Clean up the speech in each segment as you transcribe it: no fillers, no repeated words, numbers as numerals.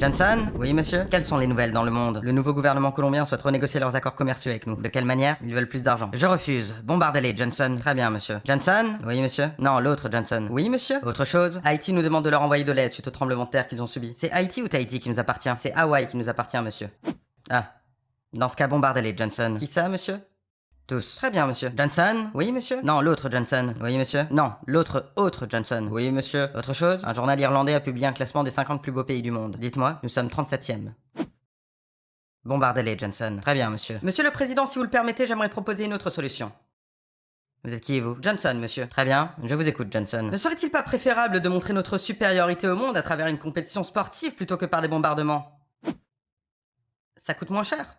Johnson? Oui, monsieur? Quelles sont les nouvelles dans le monde? Le nouveau gouvernement colombien souhaite renégocier leurs accords commerciaux avec nous. De quelle manière? Ils veulent plus d'argent. Je refuse. Bombardez-les, Johnson. Très bien, monsieur. Johnson? Oui, monsieur? Non, l'autre Johnson. Oui, monsieur? Autre chose? Haïti nous demande de leur envoyer de l'aide suite au tremblement de terre qu'ils ont subi. C'est Haïti ou Tahiti qui nous appartient? C'est Hawaï qui nous appartient, monsieur. Ah. Dans ce cas, bombardez-les, Johnson. Qui ça, monsieur? Tous. Très bien, monsieur. Johnson? Oui, monsieur? Non, l'autre Johnson. Oui, monsieur? Non, l'autre autre Johnson. Oui, monsieur. Autre chose? Un journal irlandais a publié un classement des 50 plus beaux pays du monde. Dites-moi, nous sommes 37e. Bombardez-les, Johnson. Très bien, monsieur. Monsieur le Président, si vous le permettez, j'aimerais proposer une autre solution. Vous êtes qui, vous? Johnson, monsieur. Très bien, je vous écoute, Johnson. Ne serait-il pas préférable de montrer notre supériorité au monde à travers une compétition sportive plutôt que par des bombardements? Ça coûte moins cher.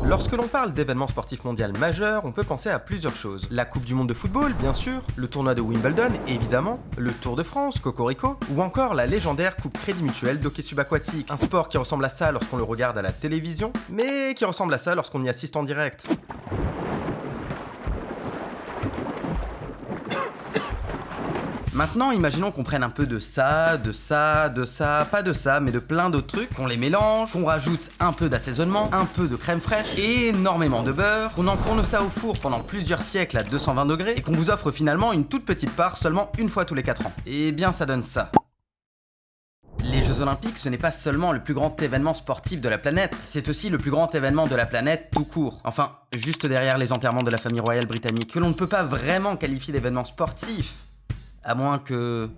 Lorsque l'on parle d'événements sportifs mondiaux majeurs, on peut penser à plusieurs choses. La Coupe du Monde de football, bien sûr, le tournoi de Wimbledon, évidemment, le Tour de France, Cocorico, ou encore la légendaire Coupe Crédit Mutuel d'hockey subaquatique. Un sport qui ressemble à ça lorsqu'on le regarde à la télévision, mais qui ressemble à ça lorsqu'on y assiste en direct. Maintenant, imaginons qu'on prenne un peu de ça, pas de ça, mais de plein d'autres trucs, qu'on les mélange, qu'on rajoute un peu d'assaisonnement, un peu de crème fraîche, et énormément de beurre, qu'on enfourne ça au four pendant plusieurs siècles à 220 degrés, et qu'on vous offre finalement une toute petite part seulement une fois tous les 4 ans. Et bien ça donne ça. Les Jeux Olympiques, ce n'est pas seulement le plus grand événement sportif de la planète, c'est aussi le plus grand événement de la planète tout court. Enfin, juste derrière les enterrements de la famille royale britannique, que l'on ne peut pas vraiment qualifier d'événement sportif. À moins que...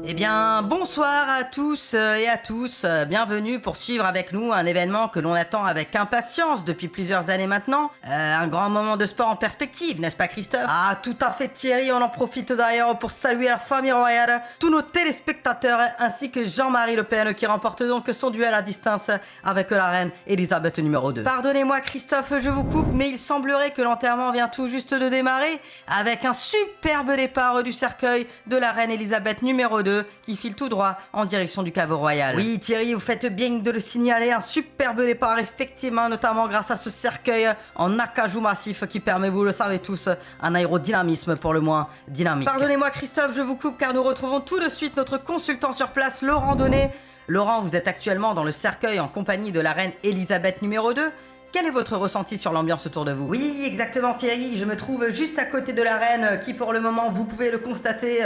Eh bien, bonsoir à tous et à tous, bienvenue pour suivre avec nous un événement que l'on attend avec impatience depuis plusieurs années maintenant. Un grand moment de sport en perspective, n'est-ce pas Christophe? Ah, tout à fait Thierry, on en profite d'ailleurs pour saluer la famille royale, tous nos téléspectateurs ainsi que Jean-Marie Le Pen qui remporte donc son duel à distance avec la reine Elisabeth numéro 2. Pardonnez-moi Christophe, je vous coupe, mais il semblerait que l'enterrement vient tout juste de démarrer avec un superbe départ du cercueil de la reine Elisabeth numéro 2 qui file tout droit en direction du caveau royal. Oui Thierry, vous faites bien de le signaler, un superbe départ effectivement, notamment grâce à ce cercueil en acajou massif qui permet, vous le savez tous, un aérodynamisme pour le moins dynamique. Pardonnez-moi Christophe, je vous coupe car nous retrouvons tout de suite notre consultant sur place, Laurent Donnet. Laurent, vous êtes actuellement dans le cercueil en compagnie de la reine Elisabeth numéro 2. Quel est votre ressenti sur l'ambiance autour de vous? Oui, exactement Thierry, je me trouve juste à côté de la reine qui pour le moment, vous pouvez le constater,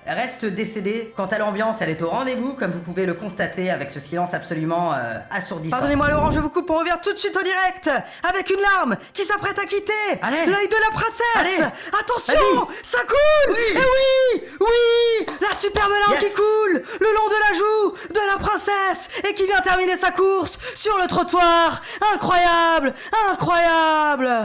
reste décédée. Quant à l'ambiance, elle est au rendez-vous, comme vous pouvez le constater avec ce silence absolument assourdissant. Pardonnez-moi Laurent, je vous coupe, on revient tout de suite au direct avec une larme qui s'apprête à quitter l'œil de la princesse. Allez. Attention, ça coule. Oui. Et oui, la superbe larme qui coule le long de la joue de la princesse et qui vient terminer sa course sur le trottoir. Incroyable!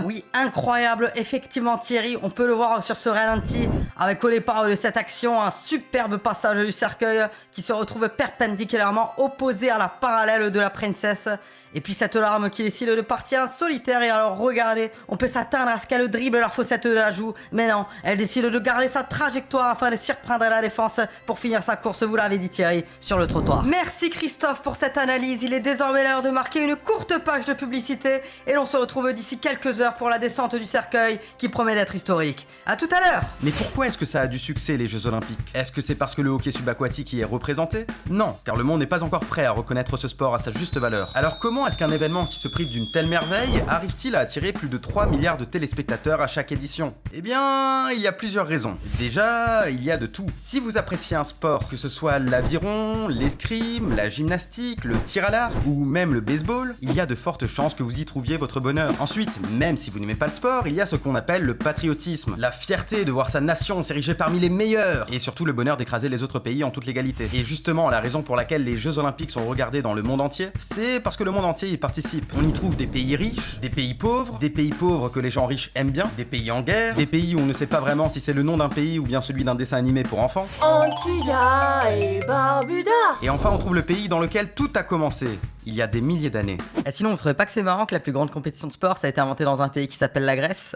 Oui, incroyable, effectivement Thierry, on peut le voir sur ce ralenti avec au départ de cette action un superbe passage du cercueil qui se retrouve perpendiculairement opposé à la parallèle de la princesse. Et puis cette larme qui décide de partir en solitaire et alors regardez, on peut s'attendre à ce qu'elle dribble la fossette de la joue, mais non, elle décide de garder sa trajectoire afin de surprendre la défense pour finir sa course, vous l'avez dit Thierry, sur le trottoir. Merci Christophe pour cette analyse, il est désormais l'heure de marquer une courte page de publicité et l'on se retrouve d'ici quelques heures pour la descente du cercueil qui promet d'être historique. À tout à l'heure. Mais pourquoi est-ce que ça a du succès les Jeux Olympiques? Est-ce que c'est parce que le hockey subaquatique y est représenté? Non, car le monde n'est pas encore prêt à reconnaître ce sport à sa juste valeur. Alors comment est-ce qu'un événement qui se prive d'une telle merveille arrive-t-il à attirer plus de 3 milliards de téléspectateurs à chaque édition? Eh bien, il y a plusieurs raisons. Déjà, il y a de tout. Si vous appréciez un sport, que ce soit l'aviron, l'escrime, la gymnastique, le tir à l'arc ou même le baseball, il y a de fortes chances que vous y trouviez votre bonheur. Ensuite, même si vous n'aimez pas le sport, il y a ce qu'on appelle le patriotisme, la fierté de voir sa nation s'ériger parmi les meilleurs, et surtout le bonheur d'écraser les autres pays en toute légalité. Et justement, la raison pour laquelle les Jeux Olympiques sont regardés dans le monde entier, c'est parce que le monde entier y participe. On y trouve des pays riches, des pays pauvres que les gens riches aiment bien, des pays en guerre, des pays où on ne sait pas vraiment si c'est le nom d'un pays ou bien celui d'un dessin animé pour enfants. Antigua et Barbuda. Et enfin, on trouve le pays dans lequel tout a commencé, il y a des milliers d'années. Et sinon, vous trouvez pas que c'est marrant que la plus grande compétition de sport, ça a été inventé dans un pays qui s'appelle la Grèce?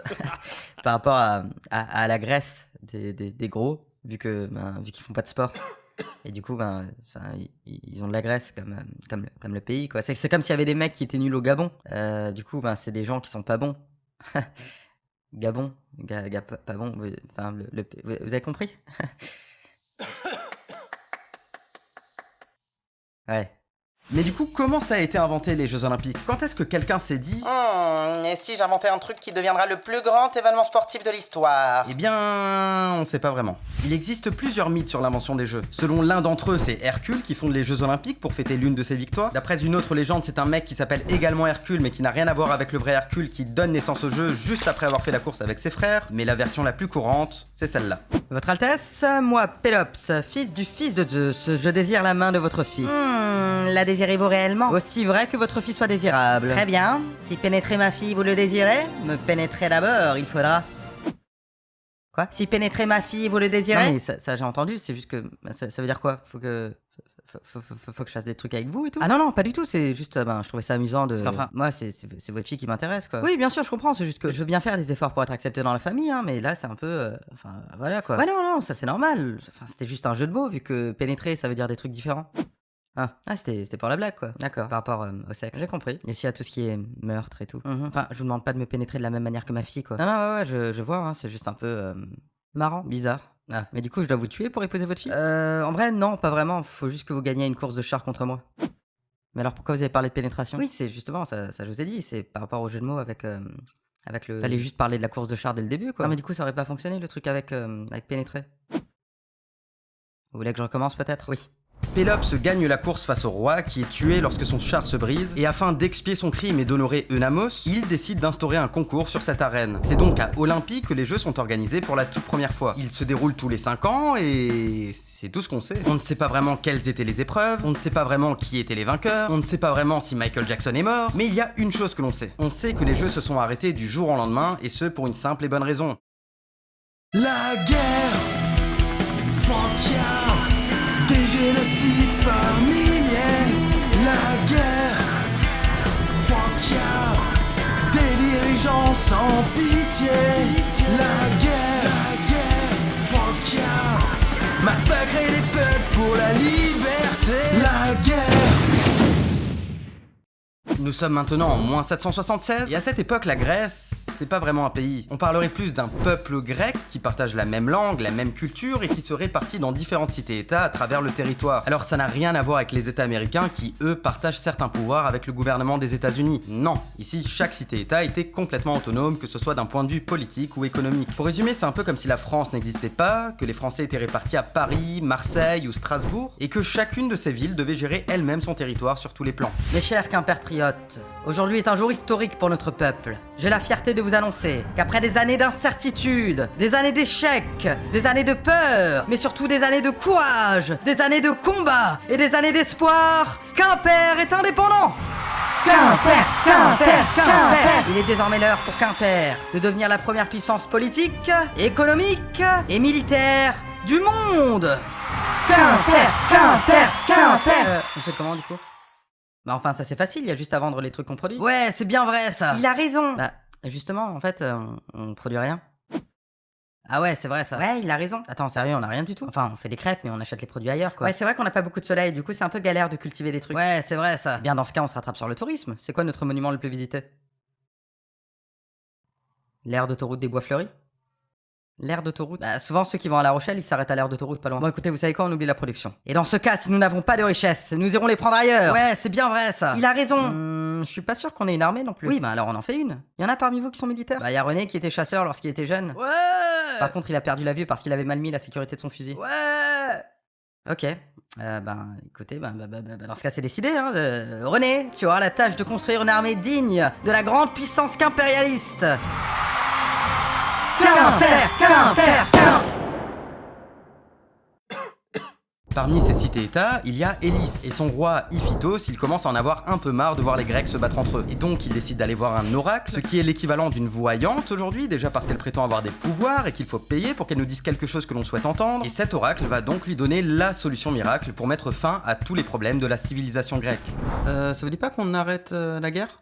Par rapport à la Grèce des gros, vu qu'ils font pas de sport. Et du coup, ils ont de la graisse comme le pays, quoi. C'est comme s'il y avait des mecs qui étaient nuls au Gabon. Du coup, c'est des gens qui sont pas bons. Gabon, pas bon. Enfin, vous avez compris? Ouais. Mais du coup, comment ça a été inventé les Jeux Olympiques? Quand est-ce que quelqu'un s'est dit Et si j'inventais un truc qui deviendra le plus grand événement sportif de l'histoire? Eh bien, on sait pas vraiment. Il existe plusieurs mythes sur l'invention des Jeux. Selon l'un d'entre eux, c'est Hercule qui fonde les Jeux Olympiques pour fêter l'une de ses victoires. D'après une autre légende, c'est un mec qui s'appelle également Hercule, mais qui n'a rien à voir avec le vrai Hercule, qui donne naissance au jeu juste après avoir fait la course avec ses frères. Mais la version la plus courante, c'est celle-là. Votre Altesse, moi, Pélops, fils du fils de Zeus, je désire la main de votre fille. La désirez-vous réellement? Aussi vrai que votre fille soit désirable. Très bien. Si pénétrer ma fille vous le désirez, me pénétrer d'abord, il faudra... Quoi? Si pénétrer ma fille vous le désirez? Non mais ça j'ai entendu, c'est juste que... Ça veut dire quoi? Faut que je fasse des trucs avec vous et tout? Ah non, pas du tout, c'est juste, je trouvais ça amusant de... Parce qu'enfin, moi, c'est votre fille qui m'intéresse, quoi. Oui, bien sûr, je comprends, c'est juste que je veux bien faire des efforts pour être accepté dans la famille, hein, mais là, c'est un peu... voilà, quoi. Ouais, non, ça c'est normal. Enfin, c'était juste un jeu de mots, vu que pénétrer, ça veut dire des trucs différents. C'était pour la blague, quoi. D'accord, par rapport au sexe. J'ai compris. Et s'il y a tout ce qui est meurtre et tout. Enfin, je vous demande pas de me pénétrer de la même manière que ma fille, quoi. Non, ouais, je vois, hein, c'est juste un peu... marrant, bizarre. Ah, mais du coup, je dois vous tuer pour épouser votre fille? En vrai, non, pas vraiment. Faut juste que vous gagniez une course de char contre moi. Mais alors, pourquoi vous avez parlé de pénétration? Oui, c'est justement, ça je vous ai dit, c'est par rapport au jeu de mots avec le... Fallait juste parler de la course de char dès le début, quoi. Non, mais du coup, ça aurait pas fonctionné, le truc avec pénétrer. Vous voulez que je recommence, peut-être? Oui. Pélops gagne la course face au roi qui est tué lorsque son char se brise, et afin d'expier son crime et d'honorer Eunamos, il décide d'instaurer un concours sur cette arène. C'est donc à Olympie que les Jeux sont organisés pour la toute première fois. Ils se déroulent tous les 5 ans et... c'est tout ce qu'on sait. On ne sait pas vraiment quelles étaient les épreuves, on ne sait pas vraiment qui étaient les vainqueurs, on ne sait pas vraiment si Michael Jackson est mort, mais il y a une chose que l'on sait. On sait que les Jeux se sont arrêtés du jour au lendemain, et ce pour une simple et bonne raison. La guerre! Fuck yeah! Des génocides par milliers, la guerre, fuck yeah, des dirigeants sans pitié, la guerre, fuck yeah, massacrer les peuples pour la liberté, la guerre. Nous sommes maintenant en moins 776, et à cette époque, la Grèce, c'est pas vraiment un pays. On parlerait plus d'un peuple grec qui partage la même langue, la même culture, et qui se répartit dans différentes cités-états à travers le territoire. Alors ça n'a rien à voir avec les États américains qui, eux, partagent certains pouvoirs avec le gouvernement des États-Unis. Non, ici, chaque cité-état était complètement autonome, que ce soit d'un point de vue politique ou économique. Pour résumer, c'est un peu comme si la France n'existait pas, que les Français étaient répartis à Paris, Marseille ou Strasbourg, et que chacune de ces villes devait gérer elle-même son territoire sur tous les plans. Mes chers compatriotes, aujourd'hui est un jour historique pour notre peuple. J'ai la fierté de vous annoncer qu'après des années d'incertitude, des années d'échecs, des années de peur, mais surtout des années de courage, des années de combat et des années d'espoir, Quimper est indépendant. Quimper. Il est désormais l'heure pour Quimper de devenir la première puissance politique, économique et militaire du monde. Quimper. On fait comment du coup? Enfin, ça c'est facile, il y a juste à vendre les trucs qu'on produit. Ouais, c'est bien vrai ça. Il a raison. Justement, en fait, on produit rien. Ah ouais, c'est vrai ça. Ouais, il a raison. Attends, sérieux, on a rien du tout. Enfin, on fait des crêpes, mais on achète les produits ailleurs, quoi. Ouais, c'est vrai qu'on n'a pas beaucoup de soleil, du coup c'est un peu galère de cultiver des trucs. Ouais, c'est vrai ça. Bien, dans ce cas, on se rattrape sur le tourisme. C'est quoi notre monument le plus visité? L'aire d'autoroute des Bois Fleuris? L'aire d'autoroute? Souvent ceux qui vont à La Rochelle, ils s'arrêtent à l'aire d'autoroute pas loin. Bon écoutez, vous savez quoi, on oublie la production. Et dans ce cas, si nous n'avons pas de richesse, nous irons les prendre ailleurs. Ouais, c'est bien vrai ça. Il a raison. Je suis pas sûr qu'on ait une armée non plus. Oui, alors on en fait une. Il y en a parmi vous qui sont militaires? Y a René qui était chasseur lorsqu'il était jeune. Ouais. Par contre, il a perdu la vue parce qu'il avait mal mis la sécurité de son fusil. Ouais. Ok. Écoutez, dans ce cas, c'est décidé, hein. René, tu auras la tâche de construire une armée digne de la grande puissance quimpérialiste. Quimper. Parmi ces cités-états, il y a Élis, et son roi Iphitos, il commence à en avoir un peu marre de voir les Grecs se battre entre eux. Et donc il décide d'aller voir un oracle, ce qui est l'équivalent d'une voyante aujourd'hui, déjà parce qu'elle prétend avoir des pouvoirs et qu'il faut payer pour qu'elle nous dise quelque chose que l'on souhaite entendre. Et cet oracle va donc lui donner la solution miracle pour mettre fin à tous les problèmes de la civilisation grecque. Ça vous dit pas qu'on arrête la guerre?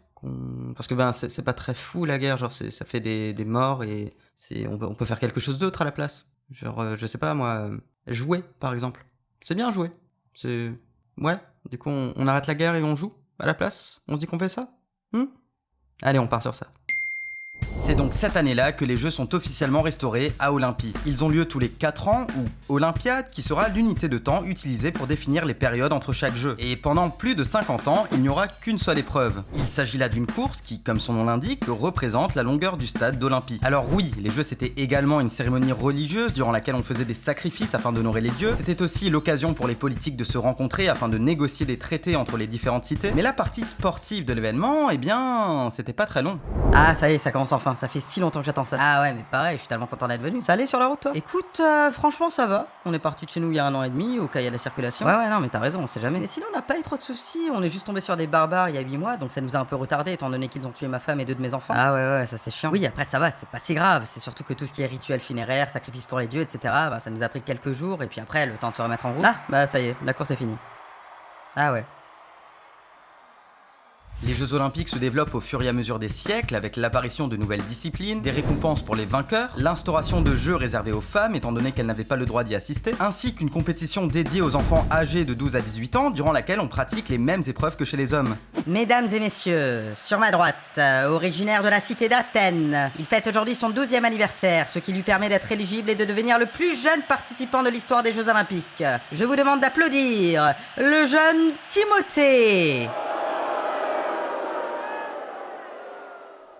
Parce que c'est pas très fou la guerre, genre ça fait des morts et on peut faire quelque chose d'autre à la place. Genre, je sais pas moi, jouer par exemple. C'est bien jouer. C'est... Ouais, du coup on arrête la guerre et on joue à la place. On se dit qu'on fait ça. Allez, on part sur ça. C'est donc cette année-là que les Jeux sont officiellement restaurés à Olympie. Ils ont lieu tous les 4 ans, ou Olympiade, qui sera l'unité de temps utilisée pour définir les périodes entre chaque jeu. Et pendant plus de 50 ans, il n'y aura qu'une seule épreuve. Il s'agit là d'une course qui, comme son nom l'indique, représente la longueur du stade d'Olympie. Alors oui, les Jeux c'était également une cérémonie religieuse durant laquelle on faisait des sacrifices afin d'honorer les dieux. C'était aussi l'occasion pour les politiques de se rencontrer afin de négocier des traités entre les différentes cités. Mais la partie sportive de l'événement, eh bien, c'était pas très long. Ah, ça y est, ça commence enfin. Ça fait si longtemps que j'attends ça. Ah ouais, mais pareil, je suis tellement content d'être venu. Ça allait sur la route, toi? Écoute, franchement, ça va. On est parti de chez nous il y a 1 an et demi, au cas il y a la circulation. Ouais, non, mais t'as raison, on sait jamais. Mais sinon, on n'a pas eu trop de soucis. On est juste tombé sur des barbares il y a 8 mois, donc ça nous a un peu retardé, étant donné qu'ils ont tué ma femme et 2 de mes enfants. Ah ouais, ça c'est chiant. Oui, après, ça va, c'est pas si grave. C'est surtout que tout ce qui est rituel funéraire, sacrifice pour les dieux, etc., bah, ça nous a pris quelques jours, et puis après, le temps de se remettre en route. Ah, bah ça y est, la course est finie. Ah ouais. Les Jeux Olympiques se développent au fur et à mesure des siècles avec l'apparition de nouvelles disciplines, des récompenses pour les vainqueurs, l'instauration de jeux réservés aux femmes étant donné qu'elles n'avaient pas le droit d'y assister, ainsi qu'une compétition dédiée aux enfants âgés de 12 à 18 ans durant laquelle on pratique les mêmes épreuves que chez les hommes. Mesdames et messieurs, sur ma droite, originaire de la cité d'Athènes, il fête aujourd'hui son 12e anniversaire, ce qui lui permet d'être éligible et de devenir le plus jeune participant de l'histoire des Jeux Olympiques. Je vous demande d'applaudir le jeune Timothée.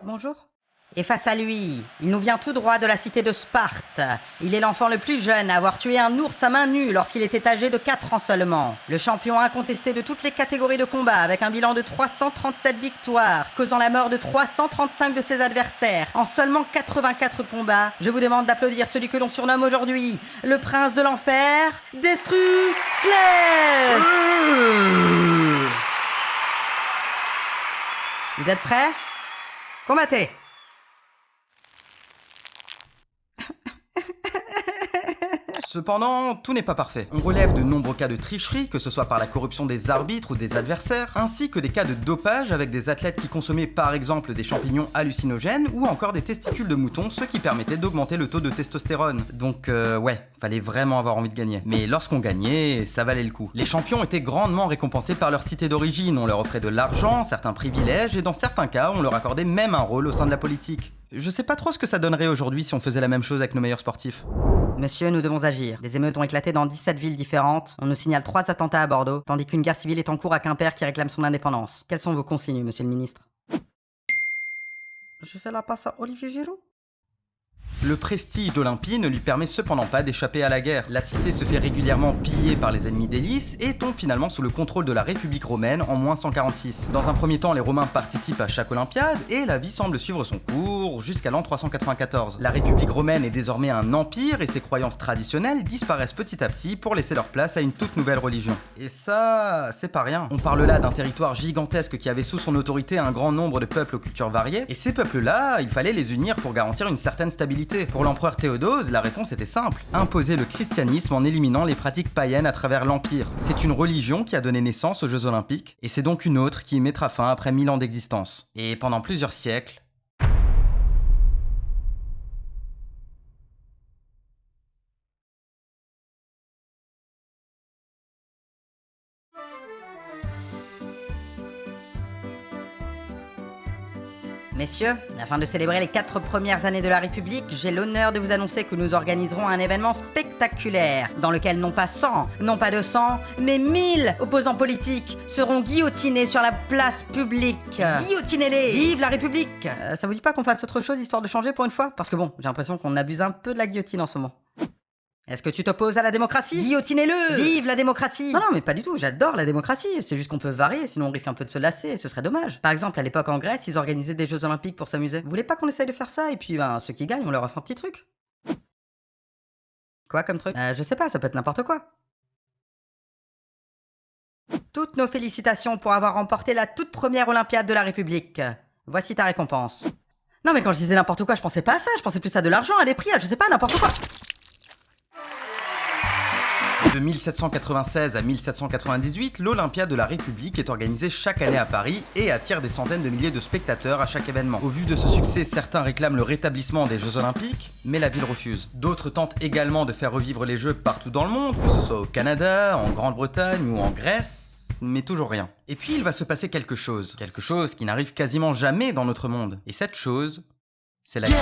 Bonjour. Et face à lui, il nous vient tout droit de la cité de Sparte. Il est l'enfant le plus jeune à avoir tué un ours à main nue lorsqu'il était âgé de 4 ans seulement. Le champion incontesté de toutes les catégories de combat avec un bilan de 337 victoires, causant la mort de 335 de ses adversaires en seulement 84 combats. Je vous demande d'applaudir celui que l'on surnomme aujourd'hui le prince de l'enfer, Destruclès. Vous êtes prêts? Combattez! Cependant, tout n'est pas parfait. On relève de nombreux cas de tricherie, que ce soit par la corruption des arbitres ou des adversaires, ainsi que des cas de dopage avec des athlètes qui consommaient par exemple des champignons hallucinogènes ou encore des testicules de mouton, ce qui permettait d'augmenter le taux de testostérone. Donc ouais, fallait vraiment avoir envie de gagner. Mais lorsqu'on gagnait, ça valait le coup. Les champions étaient grandement récompensés par leur cité d'origine, on leur offrait de l'argent, certains privilèges et dans certains cas, on leur accordait même un rôle au sein de la politique. Je sais pas trop ce que ça donnerait aujourd'hui si on faisait la même chose avec nos meilleurs sportifs. Monsieur, nous devons agir. Des émeutes ont éclaté dans 17 villes différentes. On nous signale 3 attentats à Bordeaux, tandis qu'une guerre civile est en cours à Quimper qui réclame son indépendance. Quelles sont vos consignes, monsieur le ministre? Je fais la passe à Olivier Giroud. Le prestige d'Olympie ne lui permet cependant pas d'échapper à la guerre. La cité se fait régulièrement piller par les ennemis d'Hélice et tombe finalement sous le contrôle de la République romaine en moins 146. Dans un premier temps, les Romains participent à chaque Olympiade et la vie semble suivre son cours jusqu'à l'an 394. La République romaine est désormais un empire et ses croyances traditionnelles disparaissent petit à petit pour laisser leur place à une toute nouvelle religion. Et ça, c'est pas rien. On parle là d'un territoire gigantesque qui avait sous son autorité un grand nombre de peuples aux cultures variées et ces peuples-là, il fallait les unir pour garantir une certaine stabilité. Pour l'empereur Théodose, la réponse était simple. Imposer le christianisme en éliminant les pratiques païennes à travers l'Empire. C'est une religion qui a donné naissance aux Jeux Olympiques, et c'est donc une autre qui y mettra fin après 1000 ans d'existence. Et pendant plusieurs siècles, Messieurs, afin de célébrer les 4 premières années de la République, j'ai l'honneur de vous annoncer que nous organiserons un événement spectaculaire, dans lequel non pas 100, non pas 200, mais 1000 opposants politiques seront guillotinés sur la place publique. Guillotinez-les! Vive la République! Ça vous dit pas qu'on fasse autre chose histoire de changer pour une fois? Parce que bon, j'ai l'impression qu'on abuse un peu de la guillotine en ce moment. Est-ce que tu t'opposes à la démocratie? Guillotinez-le! Vive la démocratie! Non, mais pas du tout, j'adore la démocratie. C'est juste qu'on peut varier, sinon on risque un peu de se lasser et ce serait dommage. Par exemple, à l'époque en Grèce, ils organisaient des Jeux Olympiques pour s'amuser. Vous voulez pas qu'on essaye de faire ça et puis ceux qui gagnent, on leur offre un petit truc? Quoi comme truc? Je sais pas, ça peut être n'importe quoi. Toutes nos félicitations pour avoir remporté la toute première Olympiade de la République. Voici ta récompense. Non mais quand je disais n'importe quoi, je pensais pas à ça, je pensais plus à de l'argent, à des prix, à je sais pas, n'importe quoi. De 1796 à 1798, l'Olympia de la République est organisée chaque année à Paris et attire des centaines de milliers de spectateurs à chaque événement. Au vu de ce succès, certains réclament le rétablissement des Jeux Olympiques, mais la ville refuse. D'autres tentent également de faire revivre les Jeux partout dans le monde, que ce soit au Canada, en Grande-Bretagne ou en Grèce, mais toujours rien. Et puis il va se passer quelque chose qui n'arrive quasiment jamais dans notre monde. Et cette chose, c'est la guerre.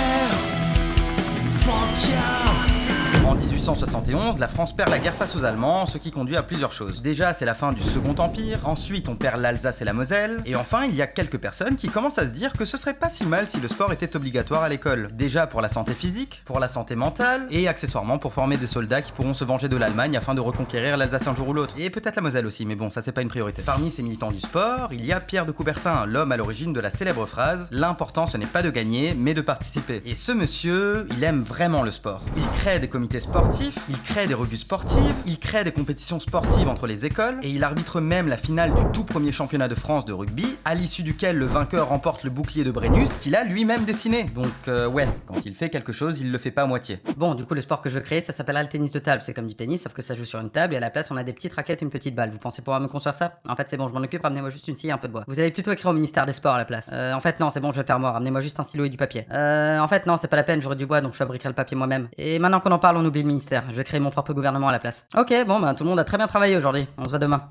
En 1871, la France perd la guerre face aux Allemands, ce qui conduit à plusieurs choses. Déjà, c'est la fin du Second Empire, ensuite on perd l'Alsace et la Moselle, et enfin il y a quelques personnes qui commencent à se dire que ce serait pas si mal si le sport était obligatoire à l'école. Déjà pour la santé physique, pour la santé mentale, et accessoirement pour former des soldats qui pourront se venger de l'Allemagne afin de reconquérir l'Alsace un jour ou l'autre. Et peut-être la Moselle aussi, mais bon, ça c'est pas une priorité. Parmi ces militants du sport, il y a Pierre de Coubertin, l'homme à l'origine de la célèbre phrase « L'important ce n'est pas de gagner, mais de participer ». Et ce monsieur, il aime vraiment le sport. Il crée des comités sportifs, il crée des revues sportives, il crée des compétitions sportives entre les écoles, et il arbitre même la finale du tout premier championnat de France de rugby, à l'issue duquel le vainqueur remporte le bouclier de Brennus qu'il a lui-même dessiné. Donc ouais, quand il fait quelque chose, il le fait pas à moitié. Bon, du coup, le sport que je veux créer, ça s'appellera le tennis de table. C'est comme du tennis, sauf que ça joue sur une table, et à la place, on a des petites raquettes et une petite balle. Vous pensez pouvoir me construire ça? En fait, c'est bon, je m'en occupe, ramenez-moi juste une scie et un peu de bois. Vous allez plutôt écrire au ministère des Sports à la place. En fait, non, c'est bon, je vais le faire moi, ramenez-moi juste un stylo et du papier. En fait, non, c'est pas la peine, j'aurai du bois, donc je fabriquerai le papier moi-même. Et maintenant qu'on en parle, on oublie le ministère. Je vais créer mon propre gouvernement à la place. Ok, bon, bah tout le monde a très bien travaillé aujourd'hui. On se voit demain.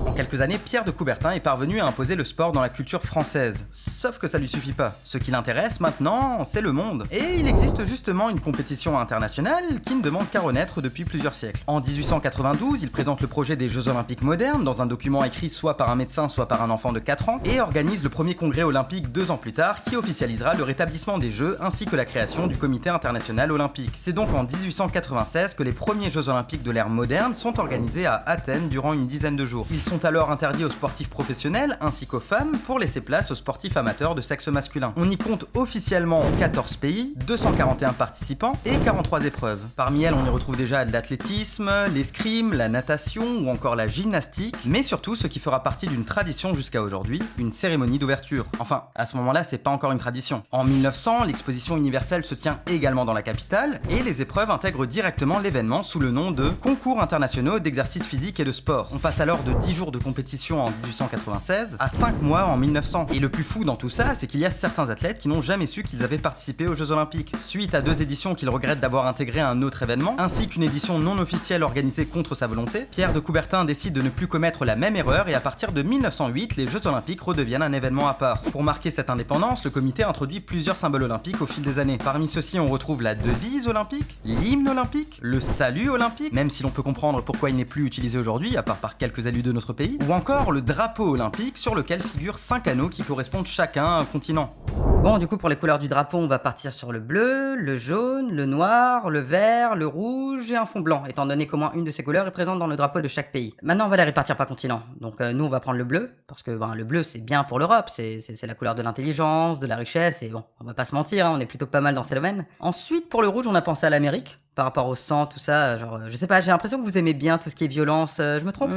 En quelques années, Pierre de Coubertin est parvenu à imposer le sport dans la culture française. Sauf que ça lui suffit pas. Ce qui l'intéresse maintenant, c'est le monde. Et il existe justement une compétition internationale qui ne demande qu'à renaître depuis plusieurs siècles. En 1892, il présente le projet des Jeux Olympiques modernes dans un document écrit soit par un médecin, soit par un enfant de 4 ans, et organise le premier congrès olympique 2 ans plus tard qui officialisera le rétablissement des Jeux ainsi que la création du Comité international olympique. C'est donc en 1896 que les premiers Jeux Olympiques de l'ère moderne sont organisés à Athènes durant une dizaine de jours. Ils sont alors interdits aux sportifs professionnels ainsi qu'aux femmes pour laisser place aux sportifs amateurs de sexe masculin. On y compte officiellement 14 pays, 241 participants et 43 épreuves. Parmi elles, on y retrouve déjà l'athlétisme, l'escrime, la natation ou encore la gymnastique, mais surtout ce qui fera partie d'une tradition jusqu'à aujourd'hui, une cérémonie d'ouverture. Enfin, à ce moment-là, c'est pas encore une tradition. En 1900, l'exposition universelle se tient également dans la capitale et les épreuves intègrent directement l'événement sous le nom de Concours internationaux d'exercice physique et de sport. On passe alors de 10 jours de compétition en 1896 à 5 mois en 1900. Et le plus fou dans tout ça, c'est qu'il y a certains athlètes qui n'ont jamais su qu'ils avaient participé aux Jeux Olympiques. Suite à 2 éditions qu'ils regrettent d'avoir intégré un autre événement, ainsi qu'une édition non officielle organisée contre sa volonté, Pierre de Coubertin décide de ne plus commettre la même erreur et à partir de 1908, les Jeux Olympiques redeviennent un événement à part. Pour marquer cette indépendance, le comité introduit plusieurs symboles olympiques au fil des années. Parmi ceux-ci, on retrouve la devise olympique, l'hymne olympique, le salut olympique, même si l'on peut comprendre pourquoi il n'est plus utilisé aujourd'hui, à part par quelques élus de notre pays, ou encore le drapeau olympique sur lequel figurent 5 anneaux qui correspondent chacun à un continent. Bon, du coup, pour les couleurs du drapeau, on va partir sur le bleu, le jaune, le noir, le vert, le rouge et un fond blanc, étant donné qu'au moins une de ces couleurs est présente dans le drapeau de chaque pays. Maintenant, on va les répartir par continent. Donc, nous, on va prendre le bleu, parce que le bleu, c'est bien pour l'Europe, c'est la couleur de l'intelligence, de la richesse, et bon, on va pas se mentir, hein, on est plutôt pas mal dans ces domaines. Ensuite, pour le rouge, on a pensé à l'Amérique, par rapport au sang, tout ça, genre, je sais pas, j'ai l'impression que vous aimez bien tout ce qui est violence, je me trompe?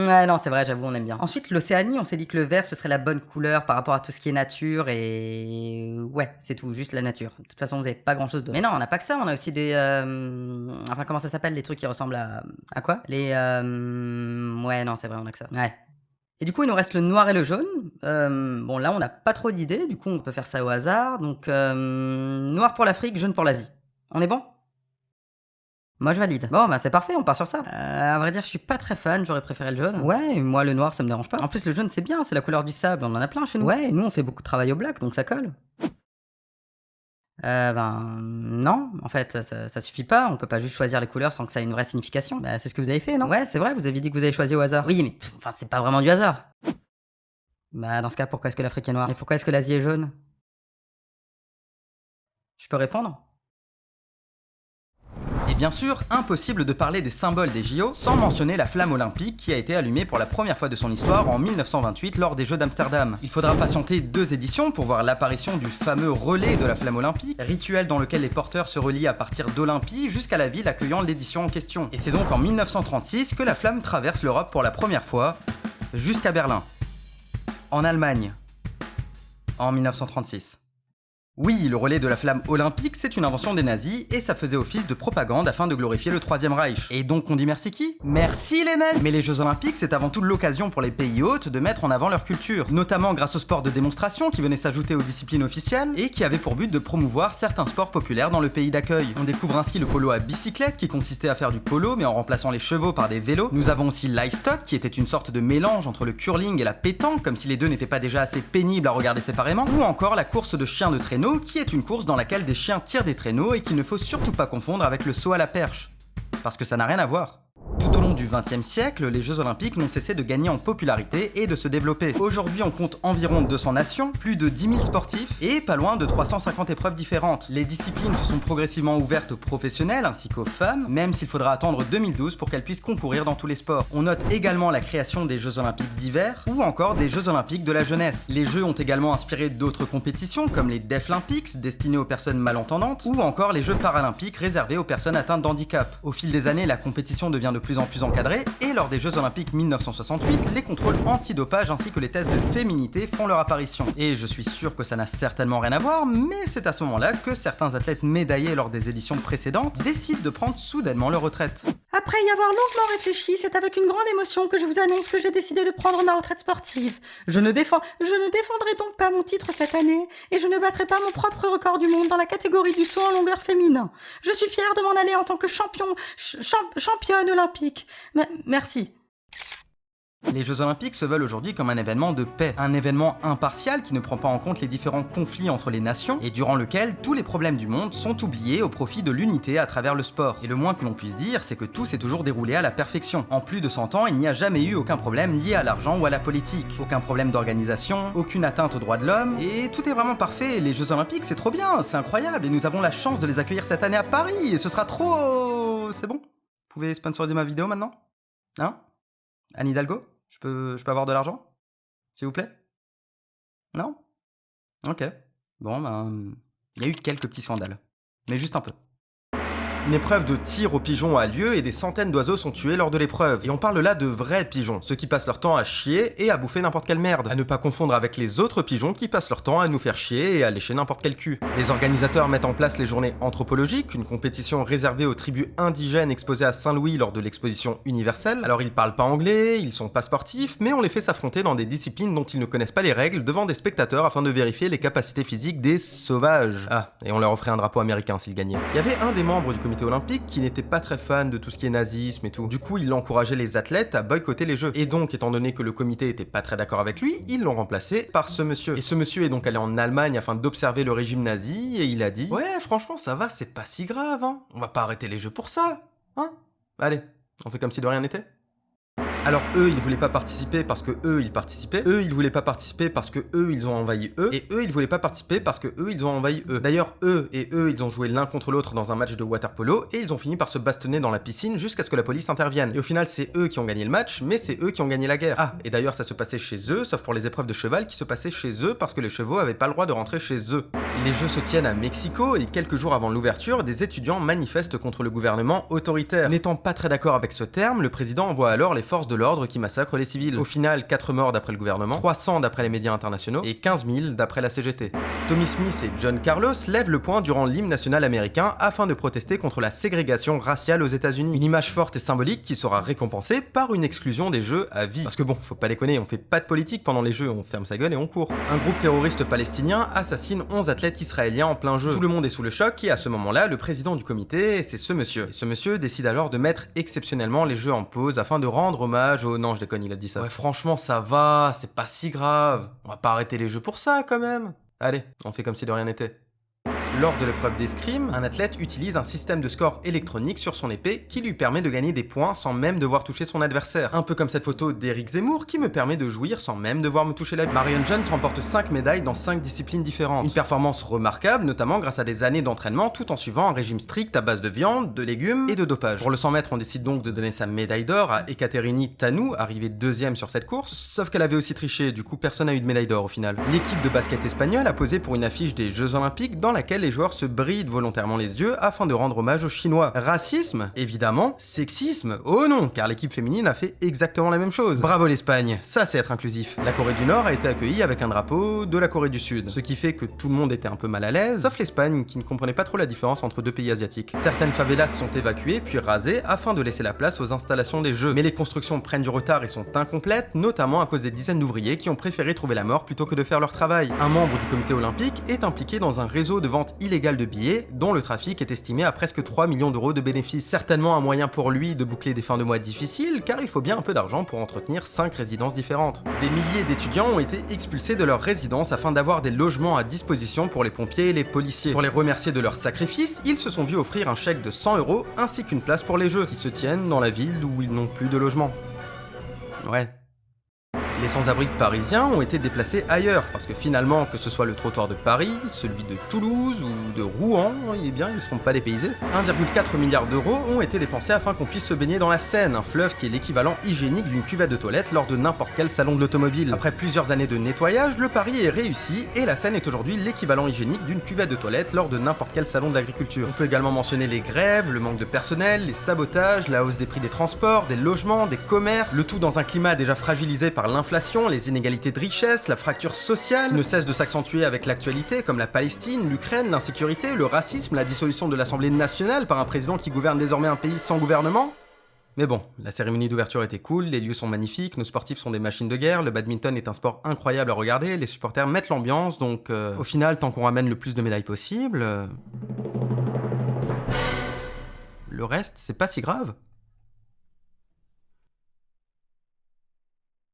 Ouais, non, c'est vrai, j'avoue, on aime bien. Ensuite, l'Océanie, on s'est dit que le vert, ce serait la bonne couleur par rapport à tout ce qui est nature et... Ouais, c'est tout, juste la nature. De toute façon, vous avez pas grand-chose d'autre. Mais non, on n'a pas que ça, on a aussi des... Enfin, comment ça s'appelle, les trucs qui ressemblent à... À quoi? Les... Ouais, non, c'est vrai, on a que ça. Ouais. Et du coup, il nous reste le noir et le jaune. Bon, là, on n'a pas trop d'idées, du coup, on peut faire ça au hasard. Donc, noir pour l'Afrique, jaune pour l'Asie. On est bon? Moi je valide. Bon bah c'est parfait, on part sur ça. À vrai dire je suis pas très fan, j'aurais préféré le jaune. Ouais, moi le noir ça me dérange pas. En plus le jaune c'est bien, c'est la couleur du sable, on en a plein chez nous. Ouais, nous on fait beaucoup de travail au black donc ça colle. Non, en fait ça suffit pas, on peut pas juste choisir les couleurs sans que ça ait une vraie signification. Bah c'est ce que vous avez fait, non? Ouais c'est vrai, vous avez dit que vous avez choisi au hasard. Oui mais enfin c'est pas vraiment du hasard. Bah dans ce cas pourquoi est-ce que l'Afrique est noire? Et pourquoi est-ce que l'Asie est jaune? Je peux répondre? Et bien sûr, impossible de parler des symboles des JO sans mentionner la flamme olympique qui a été allumée pour la première fois de son histoire en 1928 lors des Jeux d'Amsterdam. Il faudra patienter 2 éditions pour voir l'apparition du fameux relais de la flamme olympique, rituel dans lequel les porteurs se relient à partir d'Olympie jusqu'à la ville accueillant l'édition en question. Et c'est donc en 1936 que la flamme traverse l'Europe pour la première fois, jusqu'à Berlin, en Allemagne, en 1936. Oui, le relais de la flamme olympique, c'est une invention des nazis et ça faisait office de propagande afin de glorifier le Troisième Reich. Et donc on dit merci qui? Merci les nazis! Mais les Jeux olympiques, c'est avant tout l'occasion pour les pays hôtes de mettre en avant leur culture, notamment grâce au sport de démonstration qui venait s'ajouter aux disciplines officielles et qui avait pour but de promouvoir certains sports populaires dans le pays d'accueil. On découvre ainsi le polo à bicyclette qui consistait à faire du polo mais en remplaçant les chevaux par des vélos. Nous avons aussi l'ice hockey qui était une sorte de mélange entre le curling et la pétanque, comme si les deux n'étaient pas déjà assez pénibles à regarder séparément, ou encore la course de chiens de traîneau qui est une course dans laquelle des chiens tirent des traîneaux et qu'il ne faut surtout pas confondre avec le saut à la perche. Parce que ça n'a rien à voir. Tout au long du XXe siècle, les Jeux Olympiques n'ont cessé de gagner en popularité et de se développer. Aujourd'hui, on compte environ 200 nations, plus de 10 000 sportifs et pas loin de 350 épreuves différentes. Les disciplines se sont progressivement ouvertes aux professionnels ainsi qu'aux femmes, même s'il faudra attendre 2012 pour qu'elles puissent concourir dans tous les sports. On note également la création des Jeux Olympiques d'hiver ou encore des Jeux Olympiques de la jeunesse. Les Jeux ont également inspiré d'autres compétitions comme les Deaflympics destinés aux personnes malentendantes ou encore les Jeux Paralympiques réservés aux personnes atteintes d'handicap. Au fil des années, la compétition devient de plus en plus encadrée et lors des Jeux Olympiques 1968, les contrôles antidopage ainsi que les tests de féminité font leur apparition. Et je suis sûr que ça n'a certainement rien à voir, mais c'est à ce moment-là que certains athlètes médaillés lors des éditions précédentes décident de prendre soudainement leur retraite. Après y avoir longuement réfléchi, c'est avec une grande émotion que je vous annonce que j'ai décidé de prendre ma retraite sportive. Je ne défendrai donc pas mon titre cette année et je ne battrai pas mon propre record du monde dans la catégorie du saut en longueur féminin. Je suis fière de m'en aller en tant que championne olympique. Merci. Les Jeux Olympiques se veulent aujourd'hui comme un événement de paix, un événement impartial qui ne prend pas en compte les différents conflits entre les nations et durant lequel tous les problèmes du monde sont oubliés au profit de l'unité à travers le sport. Et le moins que l'on puisse dire, c'est que tout s'est toujours déroulé à la perfection. En plus de 100 ans, il n'y a jamais eu aucun problème lié à l'argent ou à la politique, aucun problème d'organisation, aucune atteinte aux droits de l'homme, et tout est vraiment parfait. Les Jeux Olympiques, c'est trop bien, c'est incroyable, et nous avons la chance de les accueillir cette année à Paris, et ce sera trop... C'est bon? Vous pouvez sponsoriser ma vidéo maintenant? Hein? Anne Hidalgo? Je peux avoir de l'argent? S'il vous plaît? Non? Ok. Bon, il y a eu quelques petits scandales. Mais juste un peu. Une épreuve de tir aux pigeons a lieu et des centaines d'oiseaux sont tués lors de l'épreuve. Et on parle là de vrais pigeons, ceux qui passent leur temps à chier et à bouffer n'importe quelle merde. À ne pas confondre avec les autres pigeons qui passent leur temps à nous faire chier et à lécher n'importe quel cul. Les organisateurs mettent en place les journées anthropologiques, une compétition réservée aux tribus indigènes exposées à Saint-Louis lors de l'exposition universelle. Alors ils parlent pas anglais, ils sont pas sportifs, mais on les fait s'affronter dans des disciplines dont ils ne connaissent pas les règles devant des spectateurs afin de vérifier les capacités physiques des sauvages. Ah, et on leur offrait un drapeau américain s'ils gagnaient. Il y avait un des membres du comité olympique qui n'était pas très fan de tout ce qui est nazisme et tout. Du coup, il encourageait les athlètes à boycotter les jeux. Et donc, étant donné que le comité était pas très d'accord avec lui, ils l'ont remplacé par ce monsieur. Et ce monsieur est donc allé en Allemagne afin d'observer le régime nazi et il a dit: ouais, franchement, ça va, c'est pas si grave, hein. On va pas arrêter les jeux pour ça, hein. Allez, on fait comme si de rien n'était. Alors eux, ils voulaient pas participer parce que eux, ils participaient. Eux, ils voulaient pas participer parce que eux, ils ont envahi eux. Et eux, ils voulaient pas participer parce que eux, ils ont envahi eux. D'ailleurs, eux et eux, ils ont joué l'un contre l'autre dans un match de water-polo et ils ont fini par se bastonner dans la piscine jusqu'à ce que la police intervienne. Et au final, c'est eux qui ont gagné le match, mais c'est eux qui ont gagné la guerre. Ah, et d'ailleurs, ça se passait chez eux, sauf pour les épreuves de cheval qui se passaient chez eux parce que les chevaux avaient pas le droit de rentrer chez eux. Les jeux se tiennent à Mexico et quelques jours avant l'ouverture, des étudiants manifestent contre le gouvernement autoritaire. N'étant pas très d'accord avec ce terme, le président envoie alors les forces de l'ordre qui massacrent les civils. Au final, 4 morts d'après le gouvernement, 300 d'après les médias internationaux et 15 000 d'après la CGT. Tommy Smith et John Carlos lèvent le poing durant l'hymne national américain afin de protester contre la ségrégation raciale aux États-Unis. Une image forte et symbolique qui sera récompensée par une exclusion des jeux à vie. Parce que bon, faut pas déconner, on fait pas de politique pendant les jeux, on ferme sa gueule et on court. Un groupe terroriste palestinien assassine 11 athlètes israéliens en plein jeu. Tout le monde est sous le choc et à ce moment-là, le président du comité, c'est ce monsieur. Et ce monsieur décide alors de mettre exceptionnellement les jeux en pause afin de rendre hommage au... Non, je déconne, il a dit ça. Ouais, franchement, ça va, c'est pas si grave. On va pas arrêter les jeux pour ça, quand même. Allez, on fait comme si de rien n'était. Lors de l'épreuve d'escrime, un athlète utilise un système de score électronique sur son épée qui lui permet de gagner des points sans même devoir toucher son adversaire. Un peu comme cette photo d'Éric Zemmour qui me permet de jouir sans même devoir me toucher la bite. Marion Jones remporte 5 médailles dans 5 disciplines différentes. Une performance remarquable, notamment grâce à des années d'entraînement tout en suivant un régime strict à base de viande, de légumes et de dopage. Pour le 100 mètres, on décide donc de donner sa médaille d'or à Ekaterini Tanou, arrivée 2e sur cette course, sauf qu'elle avait aussi triché, du coup personne n'a eu de médaille d'or au final. L'équipe de basket espagnole a posé pour une affiche des Jeux Olympiques dans laquelle les joueurs se brident volontairement les yeux afin de rendre hommage aux Chinois. Racisme, évidemment. Sexisme, oh non, car l'équipe féminine a fait exactement la même chose. Bravo l'Espagne, ça c'est être inclusif. La Corée du Nord a été accueillie avec un drapeau de la Corée du Sud, ce qui fait que tout le monde était un peu mal à l'aise, sauf l'Espagne qui ne comprenait pas trop la différence entre deux pays asiatiques. Certaines favelas sont évacuées puis rasées afin de laisser la place aux installations des jeux, mais les constructions prennent du retard et sont incomplètes, notamment à cause des dizaines d'ouvriers qui ont préféré trouver la mort plutôt que de faire leur travail. Un membre du comité olympique est impliqué dans un réseau de vente illégale de billets, dont le trafic est estimé à presque 3 millions d'euros de bénéfices. Certainement un moyen pour lui de boucler des fins de mois difficiles, car il faut bien un peu d'argent pour entretenir 5 résidences différentes. Des milliers d'étudiants ont été expulsés de leur résidence afin d'avoir des logements à disposition pour les pompiers et les policiers. Pour les remercier de leur sacrifice, ils se sont vus offrir un chèque de 100 € ainsi qu'une place pour les jeux, qui se tiennent dans la ville où ils n'ont plus de logement. Ouais. Les sans-abri parisiens ont été déplacés ailleurs, parce que finalement, que ce soit le trottoir de Paris, celui de Toulouse ou de Rouen, eh bien, ils ne seront pas dépaysés. 1,4 milliard d'euros ont été dépensés afin qu'on puisse se baigner dans la Seine, un fleuve qui est l'équivalent hygiénique d'une cuvette de toilette lors de n'importe quel salon de l'automobile. Après plusieurs années de nettoyage, le pari est réussi et la Seine est aujourd'hui l'équivalent hygiénique d'une cuvette de toilette lors de n'importe quel salon de l'agriculture. On peut également mentionner les grèves, le manque de personnel, les sabotages, la hausse des prix des transports, des logements, des commerces, le tout dans un climat déjà fragilisé par l'inflation, les inégalités de richesse, la fracture sociale, qui ne cesse de s'accentuer avec l'actualité, comme la Palestine, l'Ukraine, l'insécurité, le racisme, la dissolution de l'Assemblée nationale par un président qui gouverne désormais un pays sans gouvernement. Mais bon, la cérémonie d'ouverture était cool, les lieux sont magnifiques, nos sportifs sont des machines de guerre, le badminton est un sport incroyable à regarder, les supporters mettent l'ambiance, donc au final, tant qu'on ramène le plus de médailles possible... Le reste, c'est pas si grave.